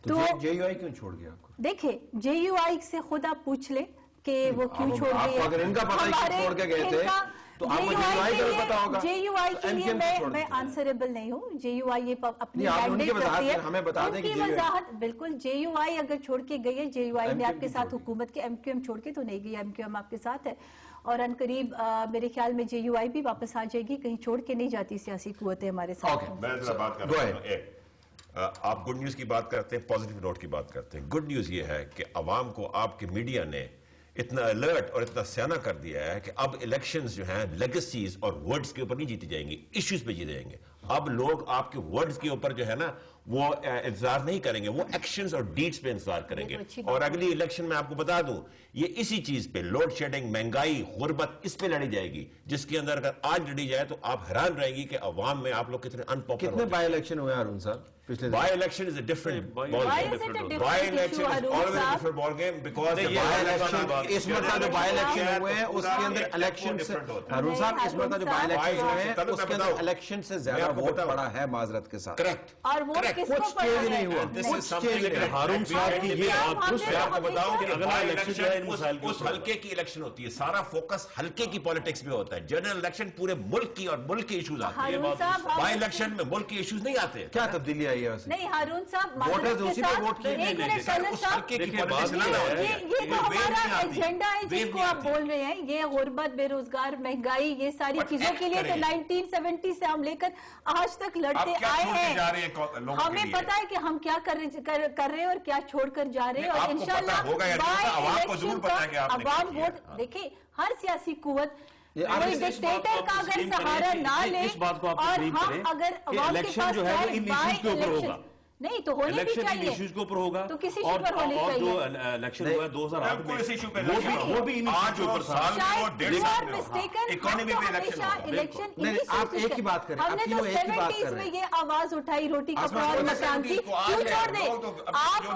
تو جے یو آئی کیوں چھوڑ گیا آپ کو؟ دیکھیں جے یو آئی سے خود آپ پوچھ لیں کہ وہ کیوں چھوڑ گئی ہے. اگر ان کا پتہ ہے چھوڑ کے گئے تھے تو آپ کو جے یو آئی کا پتا ہوگا. جے یو آئی کے لیے میں آنسریبل نہیں ہوں. جے یو آئی یہ اپنی مینڈیٹ رکھتی ہے, ان کی وضاحت بالکل. جے یو آئی اگر چھوڑ کے گئی ہے, جے یو آئی نے آپ کے ساتھ حکومت کے, ایم کیو ایم چھوڑ کے تو نہیں گئی, ایم کیو ایم آپ کے ساتھ ہے, اور ان قریب میرے خیال میں جے یو آئی بھی واپس آ جائے گی, کہیں چھوڑ کے نہیں جاتی سیاسی قوتیں ہمارے ساتھ. میں ذرا بات کر رہا ہوں. آپ گڈ نیوز کی بات کرتے ہیں, پازیٹیو نوٹ کی بات کرتے ہیں. گڈ نیوز یہ ہے کہ عوام کو آپ کے میڈیا نے اتنا الرٹ اور اتنا سیانہ کر دیا ہے کہ اب الیکشنز جو ہیں لیگسیز اور ورڈز کے اوپر نہیں جیتی جائیں گی, ایشوز پہ جیتے جائیں گے. اب لوگ آپ کے ورڈز کے اوپر جو ہے نا وہ انتظار نہیں کریں گے, وہ ایکشنز اور ڈیڈز پہ انتظار کریں گے. اور اگلی الیکشن میں آپ کو بتا دوں, یہ اسی چیز پہ لوڈ شیڈنگ, مہنگائی, غربت, اس پہ لڑی جائے گی, جس کے اندر اگر آج لڑی جائے تو آپ حیران رہیں گی کہ عوام میں آپ لوگ کتنے ان پاپولر. کتنے بائی الیکشن ہوئے ہارون صاحب پچھلے؟ By election is a different ball game. By election is always a different ball game because by election اس مرتبہ جو بائی الیکشن ہوئے ہیں اس کے اندر الیکشن سے, ہارون صاحب اس مرتبہ جو بائی الیکشن ہوئے ہیں اس کے اندر الیکشن سے زیادہ ووٹ پڑا ہے معذرت کے ساتھ. کریکٹ. اور وہ کس کو چینج نہیں ہوا. ہارون صاحب کی یہ آپ کو بتاؤں کہ اگلا الیکشن اس حلقے کی الیکشن ہوتی ہے, سارا فوکس حلقے کی پالیٹکس پہ ہوتا ہے. جنرل الیکشن پورے ملک کی اور ملک کے ایشوز آتے ہیں, بائی الیکشن میں ملک کے ایشوز نہیں آتے. کیا تبدیلی آئی ہے ویسے؟ نہیں ہارون صاحب, ووٹرز اسی پہ ووٹ کیے. ایک منٹ ٹرنل صاحب, یہ تو ہمارا ایجنڈا ہے جس کو آپ بول رہے ہیں, یہ غربت, بے روزگار, مہنگائی, یہ ساری چیزوں کے لیے تو 1970 سے ہم لے کر آج تک لڑتے آئے ہیں. ہمیں پتا ہے کہ ہم کیا کر رہے ہیں اور کیا چھوڑ کر جا رہے ہیں, اور انشاءاللہ عوام ووٹ. دیکھیں ہر سیاسی قوت کوئی ڈکٹیٹر کا اگر سہارا نہ لے اور ہم اگر عوام کے پاس بائی الیکشن نہیں تو ہونے بھی چاہیے, ایشوز کے اوپر ہوگا, تو کسی ایشو پر ہونے چاہیے. اور جو الیکشن ہوا ہے 2008 میں وہ بھی آج اوپر سال میں وہ 1.5 اکانومی پہ الیکشن. آپ ایک ہی بات کریں, ہم نے تو 70s میں یہ آواز اٹھائی روٹی کپڑا اور مکان کی, کیوں چھوڑ دیں آپ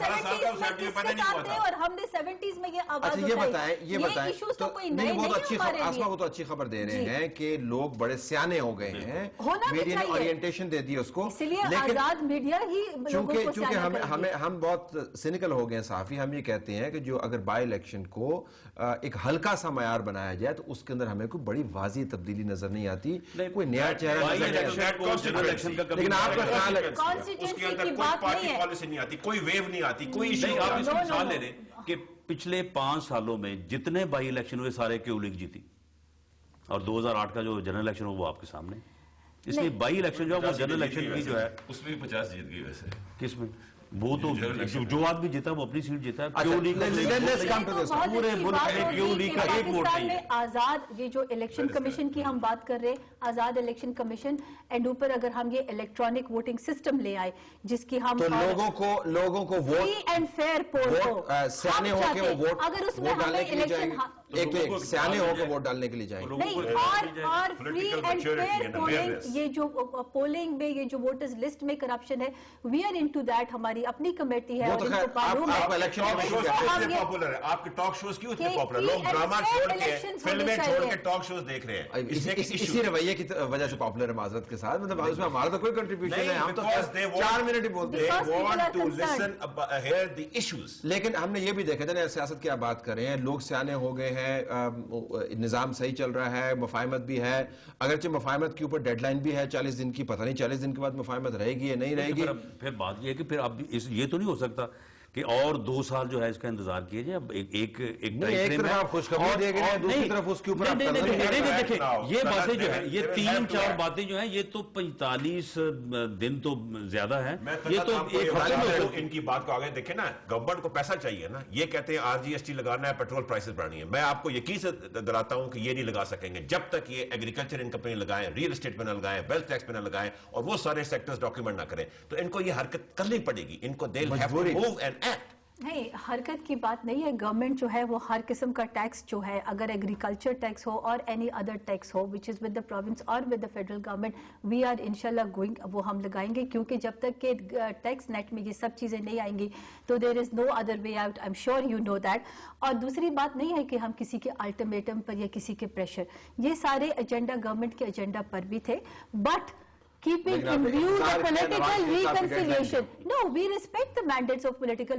70s میں کس کے ساتھ تھے اور ہم نے 70s میں یہ آواز اٹھائی. یہ بتائیں ایشوز تو کوئی نئے نہیں ہمارے لیے. آسما وہ تو اچھی خبر دے رہے ہیں کہ لوگ بڑے سیانے ہو گئے ہیں, میڈیا نے اورینٹیشن دے دی اس کو, لیکن میڈیا ہی چونکہ ہم بہت سینیکل ہو گئے ہیں صحافی, ہم یہ کہتے ہیں کہ جو اگر بائی الیکشن کو ایک ہلکا سا معیار بنایا جائے تو اس کے اندر ہمیں کوئی بڑی واضح تبدیلی نظر نہیں آتی, کوئی نیا چہرہ نظر نہیں آتا. لیکن آپ کا خیال ہے اس کے اندر کوئی پارٹی پالیسی نہیں آتی, کوئی ویو نہیں آتی, کوئی ایشو. آپ اس کو مثال لے لیں کہ پچھلے 5 سالوں میں جتنے بائی الیکشن ہوئے سارے کیو لیگ جیتی, اور 2008 کا جو جنرل الیکشن ہو وہ آپ کے سامنے. اس لیے بائی الیکشن جو ہے وہ جنرل الیکشن کی جو ہے اس میں 50 جیت گئی ویسے. کس میں وہ تو جو آدمی جیتا وہ اپنی سیٹ جیتا ہے. پورے ملک میں کیوں لیگ کا ایک ووٹ نہیں ہے. آزاد یہ جو الیکشن کمیشن کی ہم بات کر رہے ہیں, آزاد الیکشن کمیشن, اینڈ اوپر اگر ہم یہ الیکٹرانک ووٹنگ سسٹم لے آئے جس کی ہم لوگوں کو فری اینڈ فیئر پول کو سیانے ہو کے وہ ووٹ اگر اس میں ہمیں الیکشن سیانے ہو کے ووٹ ڈالنے کے لیے جائیں نہیں, اور فری اینڈ فیئر پولنگ, یہ جو پولنگ میں یہ جو ووٹرز لسٹ میں کرپشن ہے, وی آر انٹو دیٹ. ہماری اپنی کمیٹی ہے, آپ کے ٹاک شوز کیوں اتنے پاپولر, لوگ ڈراما چھوڑ کے فلمیں چھوڑ کے ٹاک شوز دیکھ رہے ہیں, اسی رویے کی وجہ سے پاپولر ہے معذرت کے ساتھ. مطلب اس میں ہمارا تو کوئی کنٹریبیوشن ہے, ہم تو 4 منٹ ہی بولتے ہیں. لیکن ہم نے یہ بھی دیکھا تھا, سیاست کی آپ بات کر رہے ہیں, لوگ سیانے ہو گئے ہیں, نظام صحیح چل رہا ہے, مفاہمت بھی ہے, اگرچہ مفاہمت کے اوپر ڈیڈ لائن بھی ہے 40 دن کی, پتہ نہیں 40 دن کے بعد مفاہمت رہے گی یا نہیں رہے گی. پھر بات یہ ہے کہ پھر اب یہ تو نہیں ہو سکتا کہ اور 2 سال جو ہے اس کا انتظار کیے جائے. اب ایک طرف آپ خوشخبری دے گئے, دوسری طرف اس کے اوپر دیکھیں یہ باتیں جو ہے, یہ 3-4 باتیں جو ہیں, یہ تو 45 دن تو زیادہ ہے. یہ تو ان کی بات کو آگے دیکھیں نا, گورنمنٹ کو پیسہ چاہیے نا, یہ کہتے ہیں RGST لگانا ہے, پیٹرول پرائسز بڑھانی ہے. میں آپ کو یقین سے دلاتا ہوں کہ یہ نہیں لگا سکیں گے جب تک یہ ایگریکلچر انکم پہ نہ لگائیں, ریئل اسٹیٹ پہ نہ لگائیں, ویلتھ ٹیکس پہ نہ لگائیں, اور وہ سارے سیکٹرز ڈاکیومنٹ نہ کریں. تو ان کو یہ حرکت کرنی پڑے گی, ان کو they'll have to move and act. نہیں, حرکت کی بات نہیں ہے. گورنمنٹ جو ہے وہ ہر قسم کا ٹیکس جو ہے, اگر ایگریکلچر ٹیکس ہو اور اینی ادر ٹیکس ہو which is with the province or with the federal government, we are انشاءاللہ گوئنگ, وہ ہم لگائیں گے, کیونکہ جب تک کہ ٹیکس نیٹ میں یہ سب چیزیں نہیں آئیں گی تو there is no other way out. I am sure you know that. اور دوسری بات نہیں ہے کہ ہم کسی کے الٹیمیٹم پر یا کسی کے پریشر, یہ سارے ایجنڈا گورنمنٹ کے ایجنڈا پر بھی تھے, but keeping in view the political reconciliation. No, we respect the mandates of political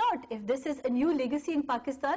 not? If this is a new legacy in Pakistan,